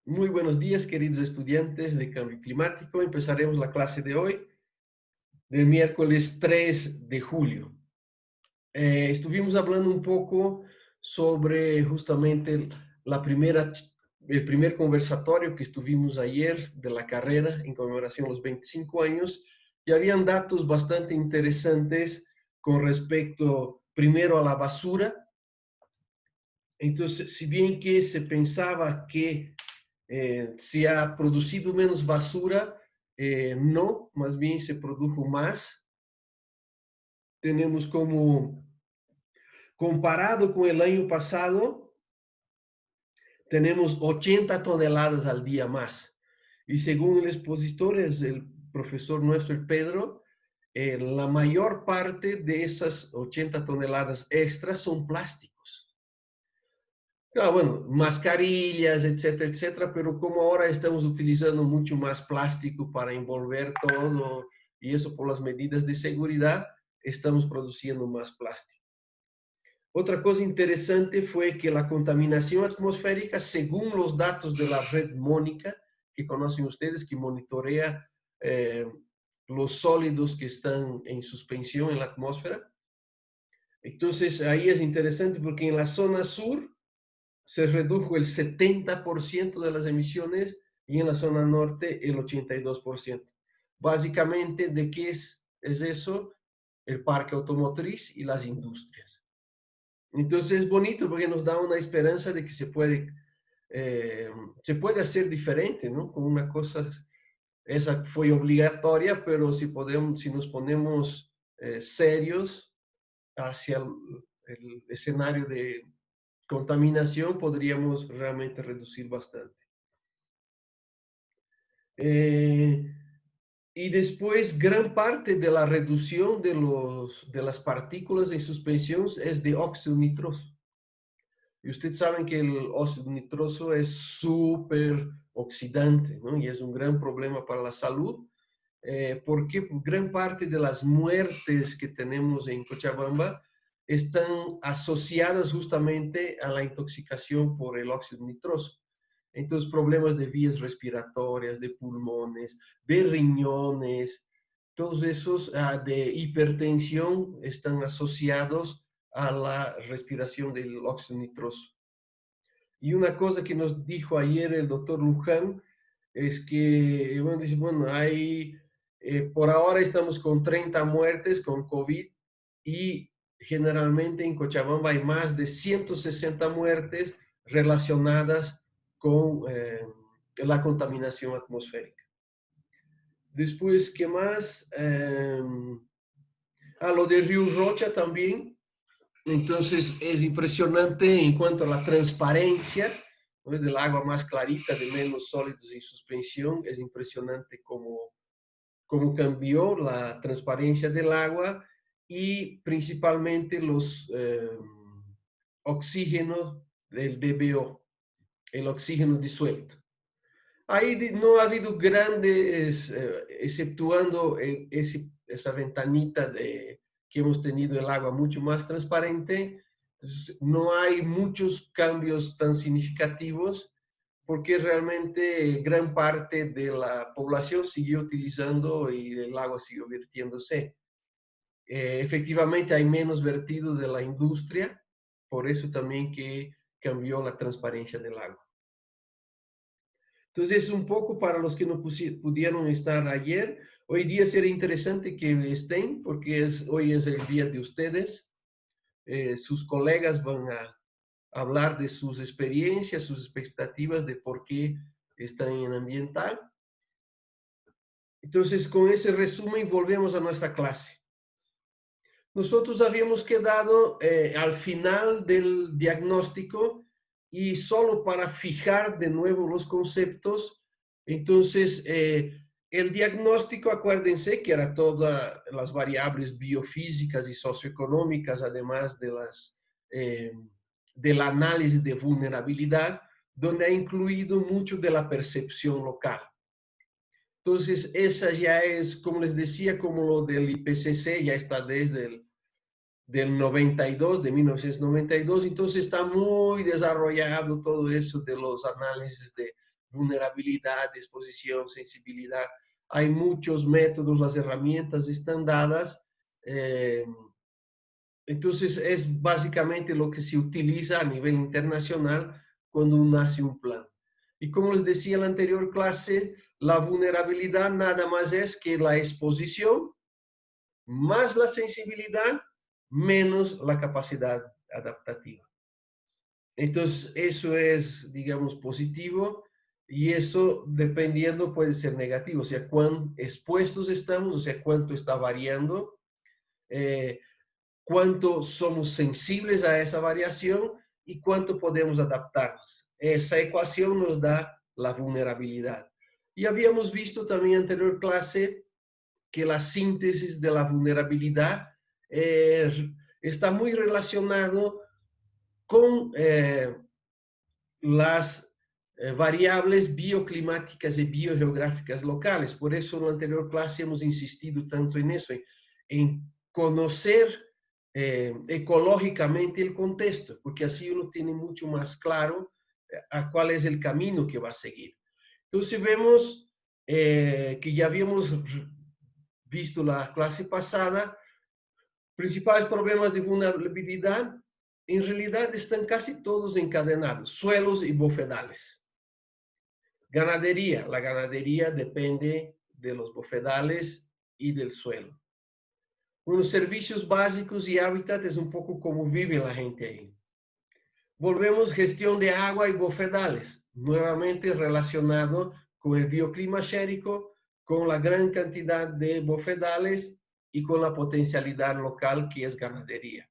Muy buenos días, queridos estudiantes de cambio climático. Empezaremos la clase de hoy, del miércoles 3 de julio. Estuvimos hablando un poco sobre justamente el primer conversatorio que estuvimos ayer de la carrera en conmemoración de los 25 años y habían datos bastante interesantes con respecto primero a la basura. Entonces, si bien que se pensaba que se ha producido menos basura, no, más bien se produjo más. Tenemos como, comparado con el año pasado, tenemos 80 toneladas al día más. Y según el expositor, es el profesor nuestro, el Pedro, la mayor parte de esas 80 toneladas extras son plásticos. Claro, bueno, mascarillas, etcétera, etcétera, pero como ahora estamos utilizando mucho más plástico para envolver todo y eso por las medidas de seguridad, estamos produciendo más plástico. Otra cosa interesante fue que la contaminación atmosférica, según los datos de la red Mónica, que conocen ustedes, que monitorea eh, los sólidos que están en suspensión en la atmósfera. Entonces, ahí es interesante porque en la zona sur se redujo el 70% de las emisiones y en la zona norte el 82%. Básicamente, ¿de qué es eso? El parque automotriz y las industrias. Entonces es bonito porque nos da una esperanza de que se puede hacer diferente, ¿no? Con una cosa, esa fue obligatoria, pero si nos ponemos serios hacia el escenario de contaminación, podríamos realmente reducir bastante. Eh, y después, gran parte de la reducción de las partículas en suspensión es de óxido nitroso. Y ustedes saben que el óxido nitroso es súper oxidante, ¿no? Y es un gran problema para la salud, porque gran parte de las muertes que tenemos en Cochabamba están asociadas justamente a la intoxicación por el óxido nitroso. Entonces, problemas de vías respiratorias, de pulmones, de riñones, todos esos de hipertensión están asociados a la respiración del óxido nitroso. Y una cosa que nos dijo ayer el doctor Luján es que, bueno, dice, bueno, por ahora estamos con 30 muertes con COVID y generalmente en Cochabamba hay más de 160 muertes relacionadas con la contaminación atmosférica. Después, ¿qué más? Lo de Río Rocha también. Entonces es impresionante en cuanto a la transparencia, ¿no? Del agua más clarita, de menos sólidos en suspensión. Es impresionante cómo cambió la transparencia del agua y principalmente los oxígenos del DBO, el oxígeno disuelto. Ahí no ha habido grandes, exceptuando esa ventanita que hemos tenido el agua mucho más transparente, entonces no hay muchos cambios tan significativos porque realmente gran parte de la población siguió utilizando y el agua siguió vertiéndose. Efectivamente hay menos vertido de la industria, por eso también que cambió la transparencia del agua. Entonces, un poco para los que no pudieron estar ayer, hoy día sería interesante que estén, porque hoy es el día de ustedes. Sus colegas van a hablar de sus experiencias, sus expectativas de por qué están en ambiental. Entonces, con ese resumen, volvemos a nuestra clase. Nosotros habíamos quedado al final del diagnóstico y solo para fijar de nuevo los conceptos, entonces el diagnóstico, acuérdense que era todas las variables biofísicas y socioeconómicas, además del análisis de vulnerabilidad, donde ha incluido mucho de la percepción local. Entonces, esa ya es, como les decía, como lo del IPCC, ya está desde del 92, de 1992, entonces está muy desarrollado todo eso de los análisis vulnerabilidad, exposición, sensibilidad. Hay muchos métodos, las herramientas están dadas. Entonces, es básicamente lo que se utiliza a nivel internacional cuando uno hace un plan. Y como les decía en la anterior clase, la vulnerabilidad nada más es que la exposición más la sensibilidad menos la capacidad adaptativa. Entonces, eso es, digamos, positivo y eso, dependiendo, puede ser negativo, o sea, cuán expuestos estamos, o sea, cuánto está variando, cuánto somos sensibles a esa variación y cuánto podemos adaptarnos. Esa ecuación nos da la vulnerabilidad. Y habíamos visto también en la anterior clase que la síntesis de la vulnerabilidad está muy relacionado con las variables bioclimáticas y biogeográficas locales. Por eso en la anterior clase hemos insistido tanto en eso, en conocer ecológicamente el contexto, porque así uno tiene mucho más claro a cuál es el camino que va a seguir. Entonces vemos que ya habíamos visto la clase pasada, principales problemas de vulnerabilidad en realidad están casi todos encadenados, suelos y bofedales. Ganadería, la ganadería depende de los bofedales y del suelo. Unos servicios básicos y hábitat es un poco como vive la gente ahí. Volvemos gestión de agua y bofedales, nuevamente relacionado con el bioclima xérico, con la gran cantidad de bofedales y con la potencialidad local que es ganadería.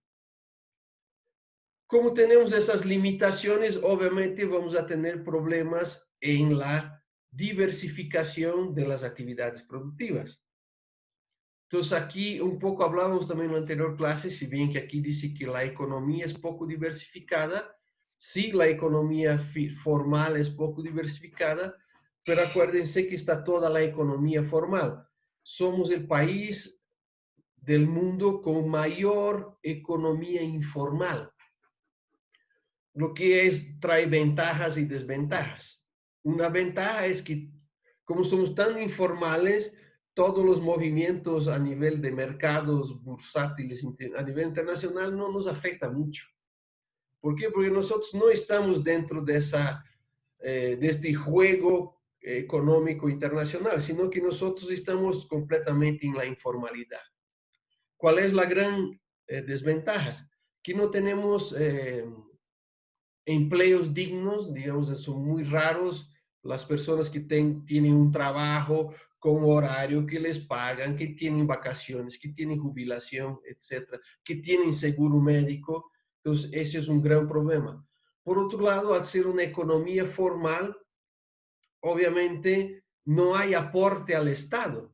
Como tenemos esas limitaciones, obviamente vamos a tener problemas en la diversificación de las actividades productivas. Entonces aquí un poco hablábamos también en la anterior clase, si bien que aquí dice que la economía es poco diversificada, sí, la economía formal es poco diversificada, pero acuérdense que está toda la economía formal. Somos el país del mundo con mayor economía informal, lo que trae ventajas y desventajas. Una ventaja es que como somos tan informales, todos los movimientos a nivel de mercados bursátiles a nivel internacional no nos afecta mucho. ¿Por qué? Porque nosotros no estamos dentro de este juego económico internacional, sino que nosotros estamos completamente en la informalidad. ¿Cuál es la gran desventaja? Que no tenemos empleos dignos, digamos, son muy raros las personas que tienen un trabajo con horario, que les pagan, que tienen vacaciones, que tienen jubilación, etcétera, que tienen seguro médico. Entonces, ese es un gran problema. Por otro lado, al ser una economía formal, obviamente no hay aporte al Estado.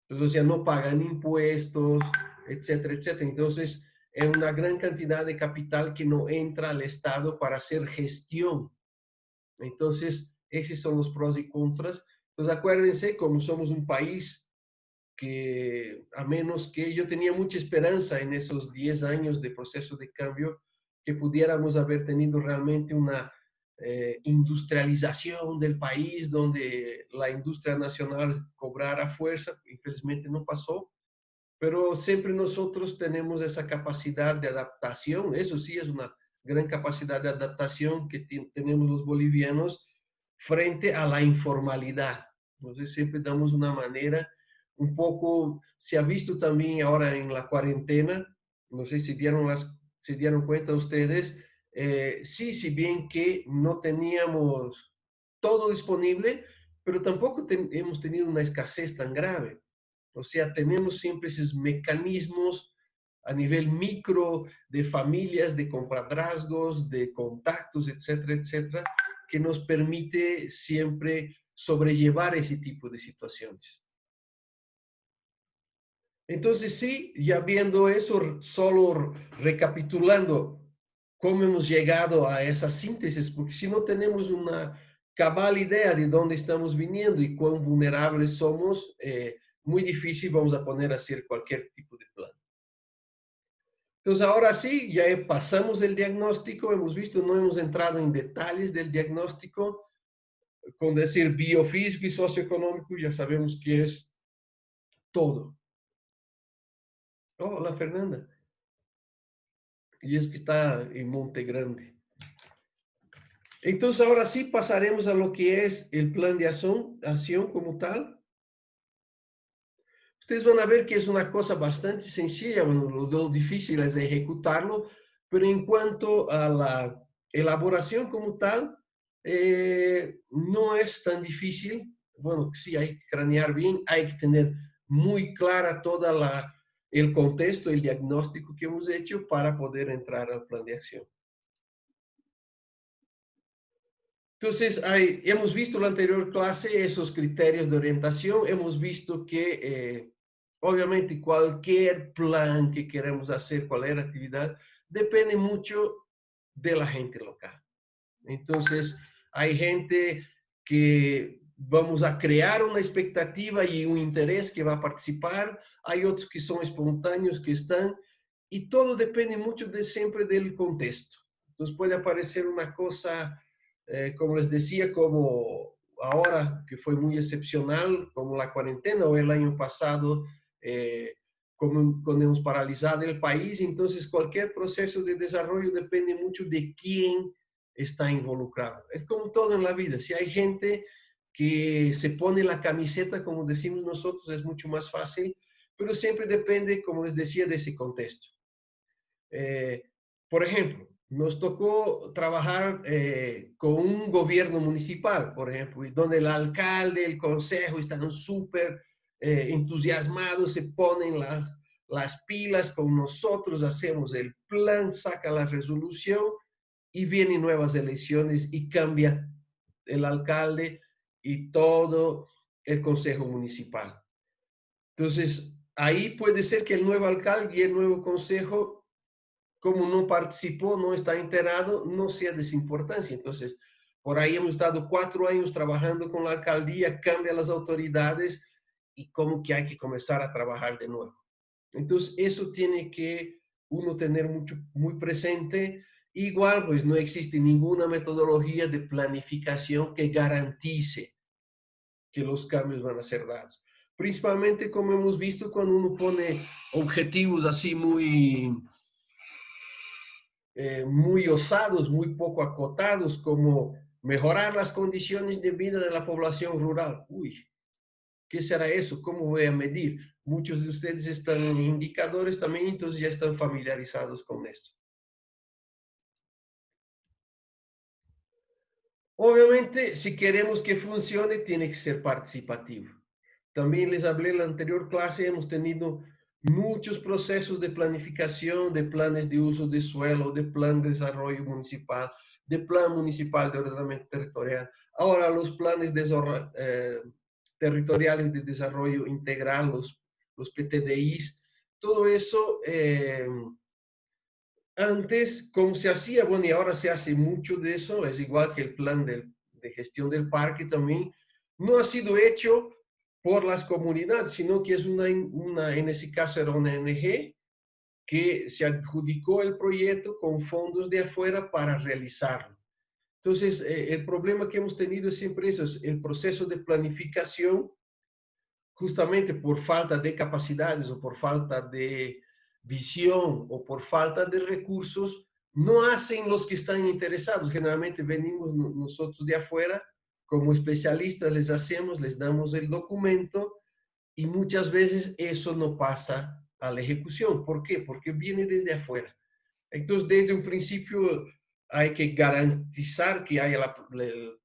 Entonces, o sea, no pagan impuestos, etcétera, etcétera. Entonces, es una gran cantidad de capital que no entra al Estado para hacer gestión. Entonces, esos son los pros y contras. Entonces, acuérdense, como somos un país que, a menos que yo tenía mucha esperanza en esos 10 años de proceso de cambio, que pudiéramos haber tenido realmente una industrialización del país, donde la industria nacional cobrara fuerza. Infelizmente no pasó, pero siempre nosotros tenemos esa capacidad de adaptación. Eso sí es una gran capacidad de adaptación que tenemos los bolivianos frente a la informalidad. Entonces siempre damos una manera, un poco, se ha visto también ahora en la cuarentena, no sé si se dieron cuenta ustedes, sí, si bien que no teníamos todo disponible, pero tampoco hemos tenido una escasez tan grave. O sea, tenemos siempre esos mecanismos a nivel micro de familias, de compadrazgos, de contactos, etcétera, etcétera, que nos permite siempre sobrellevar ese tipo de situaciones. Entonces, sí, ya viendo eso, solo recapitulando cómo hemos llegado a esa síntesis, porque si no tenemos una cabal idea de dónde estamos viniendo y cuán vulnerables somos, muy difícil vamos a poner a hacer cualquier tipo de plan. Entonces, ahora sí, ya pasamos el diagnóstico, hemos visto, no hemos entrado en detalles del diagnóstico. con decir biofísico y socioeconómico, ya sabemos que es todo. Hola, Fernanda. Y es que está en Monte Grande. Entonces, ahora sí pasaremos a lo que es el plan de acción como tal. Ustedes van a ver que es una cosa bastante sencilla, bueno, lo difícil es de ejecutarlo, pero en cuanto a la elaboración como tal, no es tan difícil. Bueno, sí, hay que cranear bien, hay que tener muy clara toda el contexto, el diagnóstico que hemos hecho para poder entrar al plan de acción. Entonces, hemos visto en la anterior clase esos criterios de orientación, hemos visto que obviamente cualquier plan que queremos hacer, cualquier actividad, depende mucho de la gente local. Entonces, hay gente que vamos a crear una expectativa y un interés que va a participar, hay otros que son espontáneos, que están, y todo depende mucho siempre del contexto. Entonces puede aparecer una cosa, como les decía, como ahora, que fue muy excepcional, como la cuarentena, o el año pasado, cuando hemos paralizado el país. Entonces cualquier proceso de desarrollo depende mucho de quién está involucrado. Es como todo en la vida. Si hay gente que se pone la camiseta, como decimos nosotros, es mucho más fácil, pero siempre depende, como les decía, de ese contexto. Por ejemplo, nos tocó trabajar con un gobierno municipal, por ejemplo, donde el alcalde, el consejo están súper entusiasmados, se ponen las pilas con nosotros, hacemos el plan, saca la resolución y vienen nuevas elecciones y cambia el alcalde y todo el consejo municipal. Entonces, ahí puede ser que el nuevo alcalde y el nuevo consejo, como no participó, no está enterado, no sea de su importancia. Entonces, por ahí hemos estado 4 años trabajando con la alcaldía, cambia las autoridades y como que hay que comenzar a trabajar de nuevo. Entonces, eso tiene que uno tener muy presente. Igual, pues no existe ninguna metodología de planificación que garantice que los cambios van a ser dados. Principalmente, como hemos visto, cuando uno pone objetivos así muy osados, muy poco acotados, como mejorar las condiciones de vida de la población rural. Uy, ¿qué será eso? ¿Cómo voy a medir? Muchos de ustedes están en indicadores también, entonces ya están familiarizados con esto. Obviamente, si queremos que funcione, tiene que ser participativo. También les hablé en la anterior clase, hemos tenido muchos procesos de planificación, de planes de uso de suelo, de plan de desarrollo municipal, de plan municipal de ordenamiento territorial. Ahora los planes territoriales de desarrollo integral, los PTDIs, todo eso antes, como se hacía, bueno, y ahora se hace mucho de eso, es igual que el plan de gestión del parque también, no ha sido hecho por las comunidades, sino que es en ese caso era una ONG que se adjudicó el proyecto con fondos de afuera para realizarlo. Entonces, el problema que hemos tenido siempre eso, es el proceso de planificación, justamente por falta de capacidades o por falta de visión o por falta de recursos, no hacen los que están interesados. Generalmente venimos nosotros de afuera, como especialistas les hacemos, les damos el documento y muchas veces eso no pasa a la ejecución. ¿Por qué? Porque viene desde afuera. Entonces, desde un principio hay que garantizar que haya la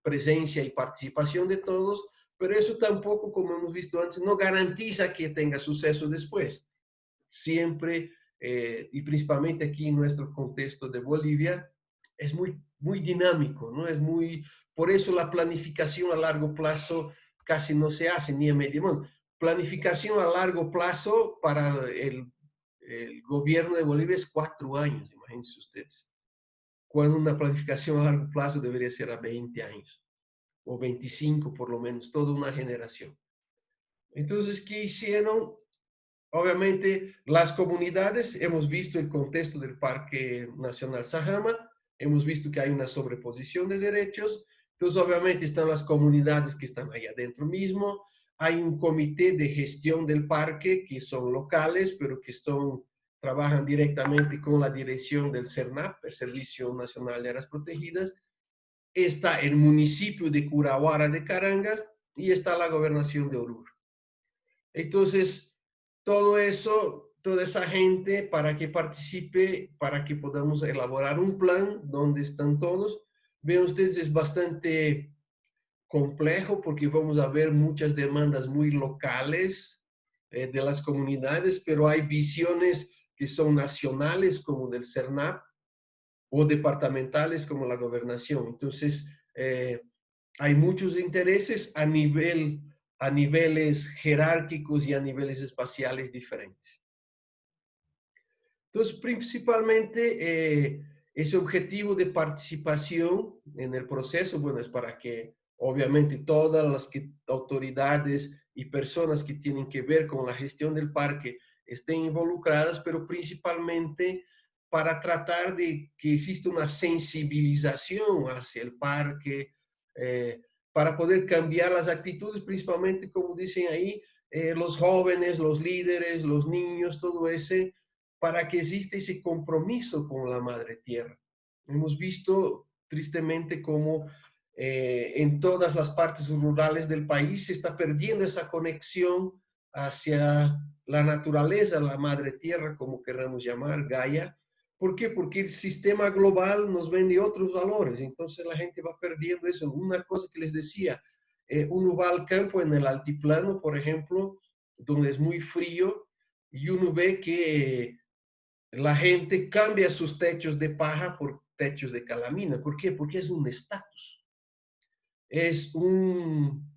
presencia y participación de todos, pero eso tampoco, como hemos visto antes, no garantiza que tenga suceso después. Siempre, y principalmente aquí en nuestro contexto de Bolivia, es muy dinámico, ¿no? Por eso la planificación a largo plazo casi no se hace ni a medio. Bueno, planificación a largo plazo para el gobierno de Bolivia es 4 años, imagínense ustedes. Cuando una planificación a largo plazo debería ser a 20 años, o 25 por lo menos, toda una generación. Entonces, ¿qué hicieron? Obviamente, las comunidades, hemos visto el contexto del Parque Nacional Sajama, hemos visto que hay una sobreposición de derechos, Entonces, obviamente, están las comunidades que están ahí adentro mismo. Hay un comité de gestión del parque que son locales, pero que trabajan directamente con la dirección del CERNAP, el Servicio Nacional de Áreas Protegidas. Está el municipio de Curahuara de Carangas y está la gobernación de Oruro. Entonces, todo eso, toda esa gente para que participe, para que podamos elaborar un plan donde están todos. Vean ustedes, es bastante complejo porque vamos a ver muchas demandas muy locales de las comunidades, pero hay visiones que son nacionales como del CERNAP o departamentales como la gobernación. Entonces, hay muchos intereses a niveles jerárquicos y a niveles espaciales diferentes. Entonces, principalmente, ese objetivo de participación en el proceso, bueno, es para que obviamente todas las autoridades y personas que tienen que ver con la gestión del parque estén involucradas, pero principalmente para tratar de que exista una sensibilización hacia el parque, para poder cambiar las actitudes, principalmente, como dicen ahí, los jóvenes, los líderes, los niños, todo ese, para que exista ese compromiso con la madre tierra. Hemos visto tristemente cómo en todas las partes rurales del país se está perdiendo esa conexión hacia la naturaleza, la madre tierra, como queramos llamar, Gaia. ¿Por qué? Porque el sistema global nos vende otros valores, entonces la gente va perdiendo eso. Una cosa que les decía, uno va al campo en el altiplano, por ejemplo, donde es muy frío, y uno ve que la gente cambia sus techos de paja por techos de calamina. ¿Por qué? Porque es un estatus. Es un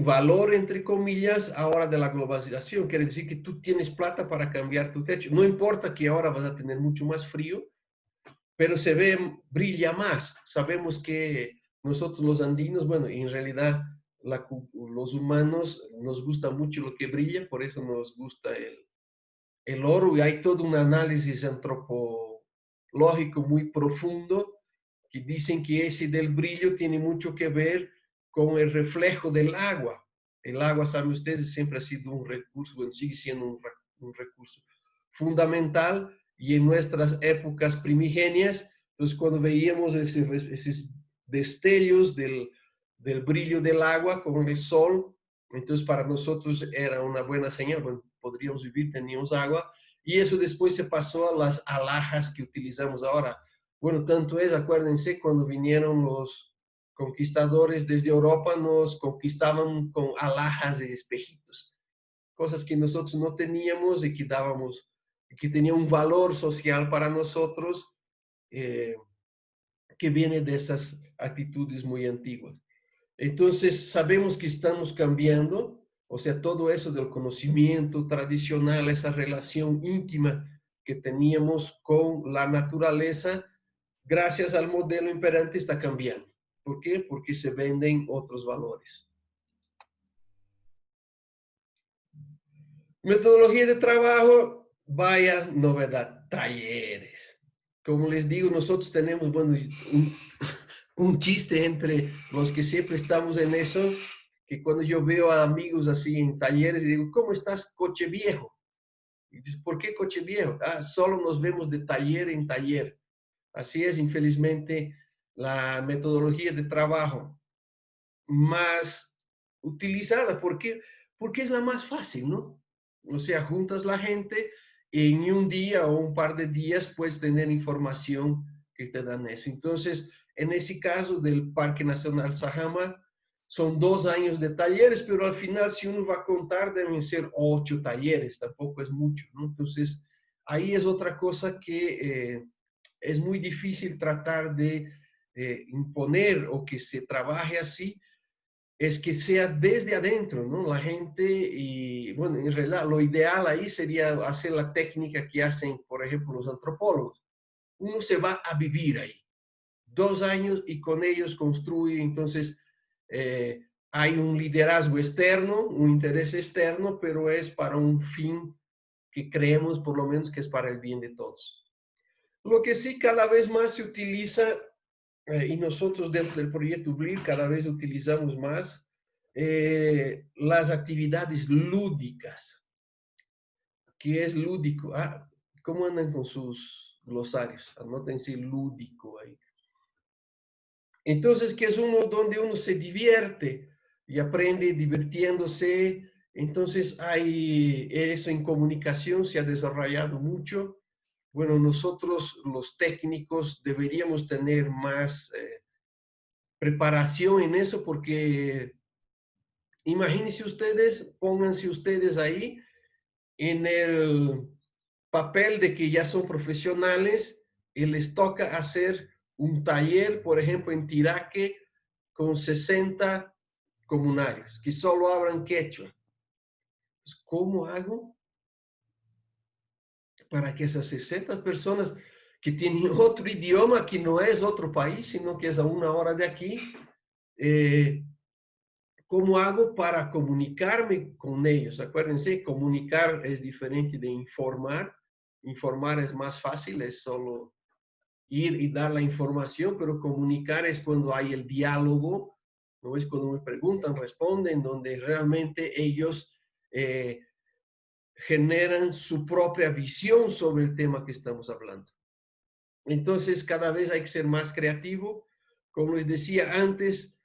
valor, entre comillas, ahora de la globalización. Quiere decir que tú tienes plata para cambiar tu techo. No importa que ahora vas a tener mucho más frío, pero se ve, brilla más. Sabemos que nosotros los andinos, bueno, en realidad los humanos nos gusta mucho lo que brilla, por eso nos gusta el oro, y hay todo un análisis antropológico muy profundo que dicen que ese del brillo tiene mucho que ver con el reflejo del agua. El agua, saben ustedes, siempre ha sido un recurso, bueno, sigue siendo un recurso fundamental, y en nuestras épocas primigenias, entonces cuando veíamos esos destellos del brillo del agua con el sol, entonces para nosotros era una buena señal, bueno, podríamos vivir, teníamos agua, y eso después se pasó a las alhajas que utilizamos ahora. Bueno, tanto es, acuérdense, cuando vinieron los conquistadores desde Europa, nos conquistaban con alhajas de espejitos, cosas que nosotros no teníamos y que dábamos, que tenía un valor social para nosotros, eh, que viene de esas actitudes muy antiguas. Entonces, sabemos que estamos cambiando, o sea, todo eso del conocimiento tradicional, esa relación íntima que teníamos con la naturaleza, gracias al modelo imperante está cambiando. ¿Por qué? Porque se venden otros valores. Metodología de trabajo, vaya novedad, talleres. Como les digo, nosotros tenemos, bueno, un chiste entre los que siempre estamos en eso, que cuando yo veo a amigos así en talleres y digo, ¿cómo estás, coche viejo? Y dice, ¿por qué coche viejo? Ah, solo nos vemos de taller en taller. Así es, infelizmente, la metodología de trabajo más utilizada. ¿Por qué? Porque es la más fácil, ¿no? O sea, juntas la gente y en un día o un par de días puedes tener información que te dan eso. Entonces, en ese caso del Parque Nacional Sajama, son 2 años de talleres, pero al final, si uno va a contar, deben ser 8 talleres, tampoco es mucho, ¿no? Entonces, ahí es otra cosa que es muy difícil tratar de imponer o que se trabaje así, es que sea desde adentro, ¿no? La gente, y bueno, en realidad lo ideal ahí sería hacer la técnica que hacen, por ejemplo, los antropólogos. Uno se va a vivir ahí 2 años y con ellos construye, entonces hay un liderazgo externo, un interés externo, pero es para un fin que creemos por lo menos que es para el bien de todos. Lo que sí cada vez más se utiliza y nosotros dentro del proyecto BLIR cada vez utilizamos más las actividades lúdicas. ¿Qué es lúdico? Ah, ¿cómo andan con sus glosarios? Anótense lúdico ahí. Entonces, que es uno donde uno se divierte y aprende divirtiéndose. Entonces, hay eso en comunicación, se ha desarrollado mucho. Bueno, nosotros los técnicos deberíamos tener más preparación en eso porque imagínense ustedes, pónganse ustedes ahí en el papel de que ya son profesionales y les toca hacer un taller, por ejemplo, en Tiraque con 60 comunarios que solo hablan quechua. Pues, ¿cómo hago para que esas 60 personas que tienen otro idioma, que no es otro país, sino que es a 1 hora de aquí, eh, ¿cómo hago para comunicarme con ellos? Acuérdense, comunicar es diferente de informar. Informar es más fácil, es solo ir y dar la información, pero comunicar es cuando hay el diálogo, ¿no? Es cuando me preguntan, responden, donde realmente ellos generan su propia visión sobre el tema que estamos hablando. Entonces, cada vez hay que ser más creativo. Como les decía antes,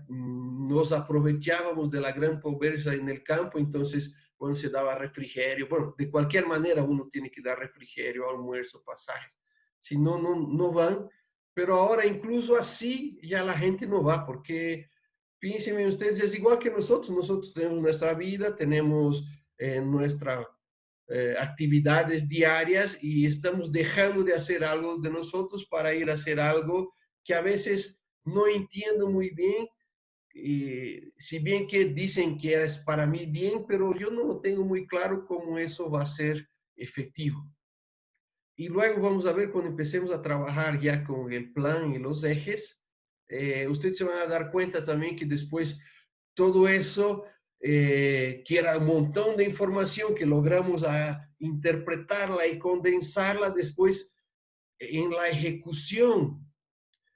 nos aprovechábamos de la gran pobreza en el campo, entonces, bueno, se daba refrigerio. Bueno, de cualquier manera uno tiene que dar refrigerio, almuerzo, pasajes. Si no, no van. Pero ahora incluso así ya la gente no va, porque piensen ustedes, es igual que nosotros tenemos nuestra vida, tenemos nuestra actividades diarias y estamos dejando de hacer algo de nosotros para ir a hacer algo que a veces no entiendo muy bien, si bien que dicen que es para mí bien, pero yo no lo tengo muy claro cómo eso va a ser efectivo. Y luego vamos a ver cuando empecemos a trabajar ya con el plan y los ejes, ustedes se van a dar cuenta también que después todo eso, que era un montón de información que logramos a interpretarla y condensarla, después en la ejecución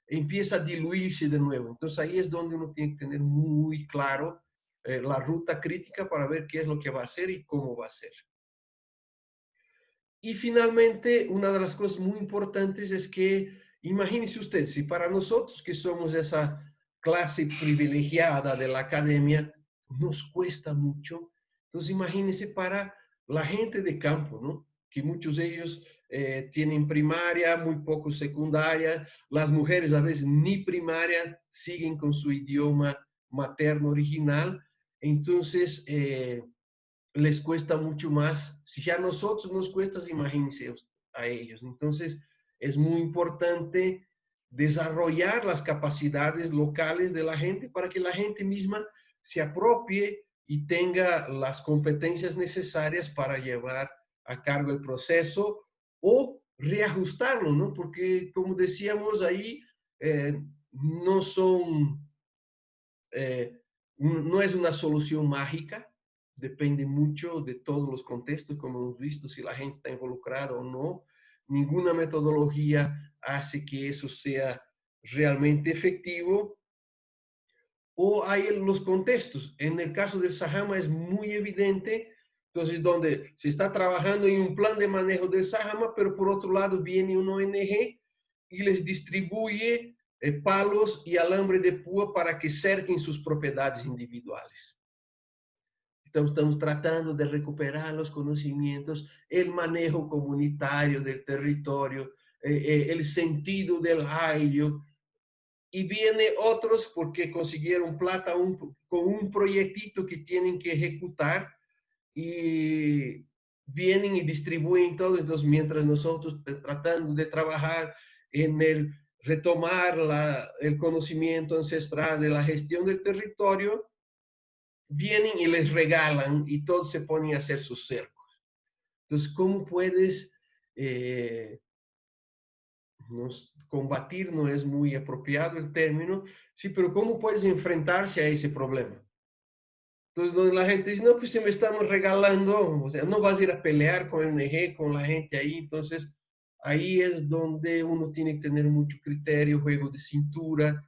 empieza a diluirse de nuevo. Entonces ahí es donde uno tiene que tener muy claro la ruta crítica para ver qué es lo que va a hacer y cómo va a ser. Y finalmente, una de las cosas muy importantes es que, imagínense usted, si para nosotros que somos esa clase privilegiada de la academia, nos cuesta mucho, entonces imagínense para la gente de campo, ¿no? Que muchos de ellos tienen primaria, muy poco secundaria, las mujeres a veces ni primaria siguen con su idioma materno original, entonces les cuesta mucho más. Si a nosotros nos cuesta, imagínense a ellos. Entonces, es muy importante desarrollar las capacidades locales de la gente para que la gente misma se apropie y tenga las competencias necesarias para llevar a cargo el proceso o reajustarlo, ¿no? Porque, como decíamos ahí, no son, no es una solución mágica, depende mucho de todos los contextos, como hemos visto, si la gente está involucrada o no. Ninguna metodología hace que eso sea realmente efectivo. O hay los contextos. En el caso del Sahama es muy evidente, entonces, donde se está trabajando en un plan de manejo del Sahama, pero por otro lado viene una ONG y les distribuye palos y alambre de púa para que cerquen sus propiedades individuales. Estamos tratando de recuperar los conocimientos, el manejo comunitario del territorio, el sentido del ayllo, y viene otros porque consiguieron plata con un proyectito que tienen que ejecutar y vienen y distribuyen todo. Entonces, mientras nosotros tratando de trabajar en el retomar el conocimiento ancestral de la gestión del territorio, vienen y les regalan y todos se ponen a hacer sus cercos. Entonces, ¿cómo puedes combatir? No es muy apropiado el término, sí, pero ¿cómo puedes enfrentarse a ese problema? Entonces, donde la gente dice, no, pues si me estamos regalando, o sea, no vas a ir a pelear con el ONG, con la gente ahí, entonces ahí es donde uno tiene que tener mucho criterio, juego de cintura,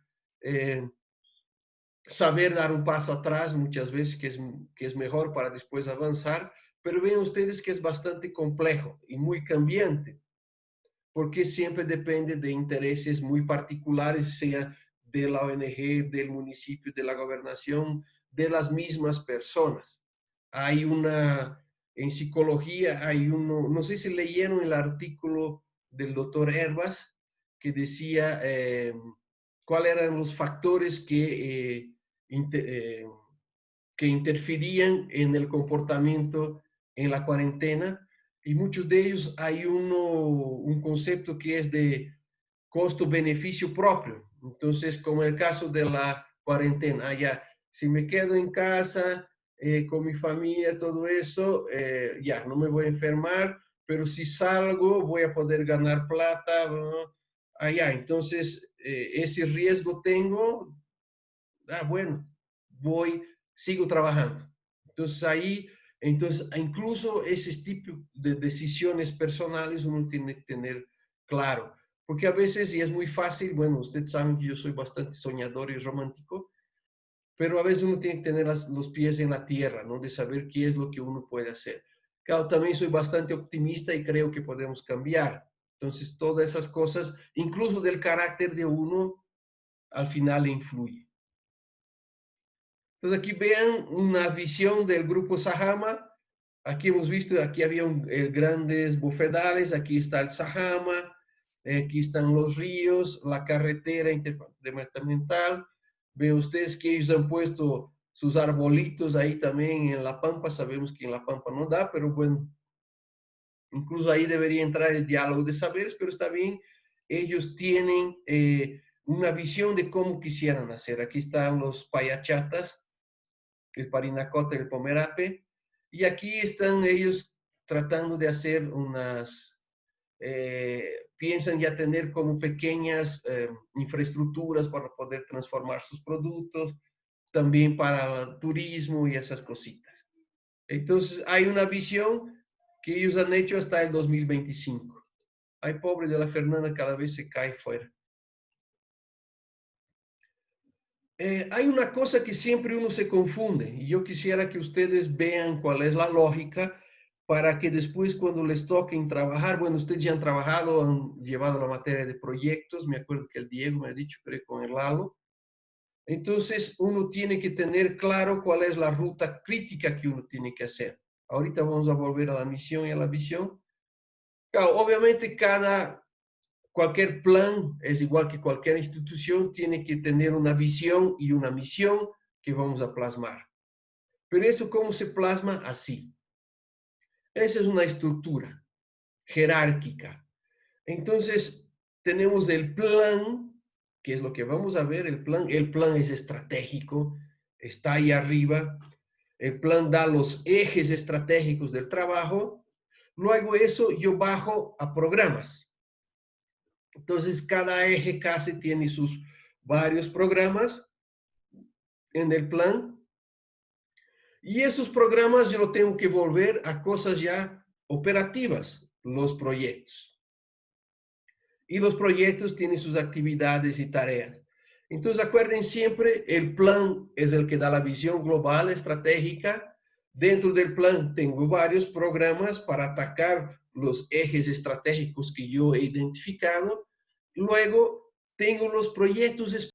saber dar un paso atrás muchas veces, que es mejor para después avanzar, pero vean ustedes que es bastante complejo y muy cambiante, porque siempre depende de intereses muy particulares, sea de la ONG, del municipio, de la gobernación, de las mismas personas. Hay una, en psicología hay uno, no sé si leyeron el artículo del doctor Herbas, que decía cuáles eran los factores que interferían en el comportamiento en la cuarentena, y muchos de ellos hay un concepto que es de costo-beneficio propio. Entonces, como el caso de la cuarentena, ya, si me quedo en casa con mi familia, todo eso, ya, no me voy a enfermar, pero si salgo voy a poder ganar plata, allá. Entonces, ese riesgo tengo, bueno, voy, sigo trabajando. Entonces ahí, entonces incluso ese tipo de decisiones personales uno tiene que tener claro, porque a veces, y es muy fácil, bueno, ustedes saben que yo soy bastante soñador y romántico, pero a veces uno tiene que tener los pies en la tierra, ¿no? De saber qué es lo que uno puede hacer. Claro, también soy bastante optimista y creo que podemos cambiar. Entonces, todas esas cosas, incluso del carácter de uno, al final influye. Entonces aquí vean una visión del grupo Sahama. Aquí hemos visto, aquí había grandes bufedales, aquí está el Sahama, aquí están los ríos, la carretera interdepartamental. Ven ustedes que ellos han puesto sus arbolitos ahí también en La Pampa. Sabemos que en La Pampa no da, pero bueno, incluso ahí debería entrar el diálogo de saberes, pero está bien. Ellos tienen una visión de cómo quisieran hacer. Aquí están los payachatas, el Parinacota y el Pomerape, y aquí están ellos tratando de hacer piensan ya tener como pequeñas infraestructuras para poder transformar sus productos, también para el turismo y esas cositas. Entonces hay una visión que ellos han hecho hasta el 2025. Ay, pobre de la Fernanda, cada vez se cae fuera. Hay una cosa que siempre uno se confunde, y yo quisiera que ustedes vean cuál es la lógica para que después cuando les toquen trabajar, bueno, ustedes ya han trabajado, han llevado la materia de proyectos, me acuerdo que el Diego me ha dicho, creo, con el Lalo. Entonces uno tiene que tener claro cuál es la ruta crítica que uno tiene que hacer. Ahorita vamos a volver a la misión y a la visión. Claro, obviamente cualquier plan es igual que cualquier institución, tiene que tener una visión y una misión que vamos a plasmar. Pero eso, ¿cómo se plasma? Así. Esa es una estructura jerárquica. Entonces, tenemos el plan, que es lo que vamos a ver, el plan es estratégico, está ahí arriba, el plan da los ejes estratégicos del trabajo, luego eso yo bajo a programas. Entonces, cada eje casi tiene sus varios programas en el plan, y esos programas yo lo tengo que volver a cosas ya operativas, los proyectos. Y los proyectos tienen sus actividades y tareas. Entonces, acuerden siempre, el plan es el que da la visión global, estratégica. Dentro del plan tengo varios programas para atacar los ejes estratégicos que yo he identificado. Luego, tengo los proyectos